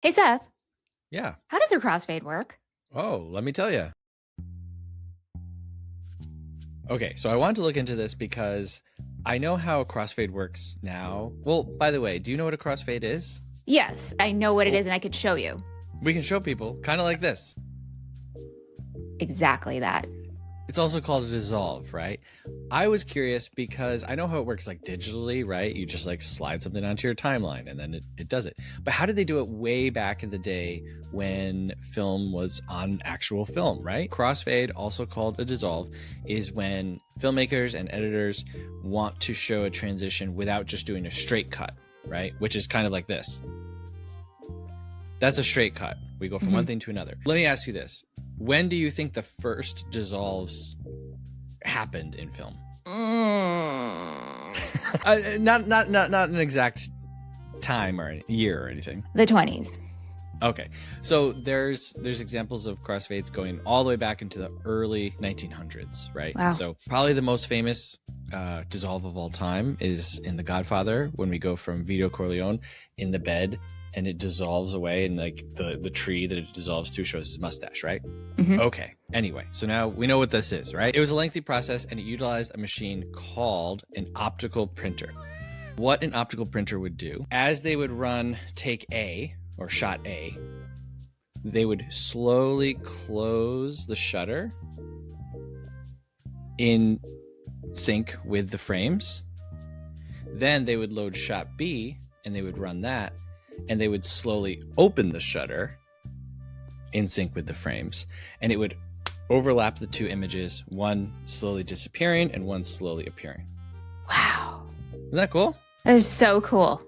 Hey, Seth, Yeah. how does a crossfade work? Oh, let me tell you. Okay, so I wanted to look into this because I know how a crossfade works now. Well, by the way, do you know what a crossfade is? Yes, I know what it Well, is and I could show you. we can show people, kind of like this. Exactly that. It's also called a dissolve, right? I was curious because I know how it works like digitally, right? You just like slide something onto your timeline and then it does it. But how did they do it way back in the day when film was on actual film, right? Crossfade, also called a dissolve, is when filmmakers and editors want to show a transition without just doing a straight cut, right? Which is kind of like this. That's a straight cut. We go from one thing to another. Let me ask you this. When do you think the first dissolves happened in film? Not an exact time or year or anything. The 20s. Okay. So there's examples of crossfades going all the way back into the early 1900s, right? Wow. So probably the most famous dissolve of all time is in The Godfather, when we go from Vito Corleone in the bed and it dissolves away, and like the tree that it dissolves to shows his mustache, right? Okay. Anyway, so now we know what this is, right? It was a lengthy process and it utilized a machine called an optical printer. What an optical printer would do, as they would run take A or shot A, they would slowly close the shutter in sync with the frames. Then they would load shot B and they would run that, and they would slowly open the shutter in sync with the frames, and it would overlap the two images, one slowly disappearing and one slowly appearing. Wow. Isn't that cool? That is so cool.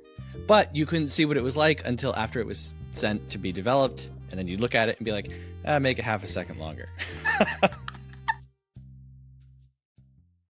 But you couldn't see what it was like until after it was sent to be developed, and then you'd look at it and be like, make it half a second longer.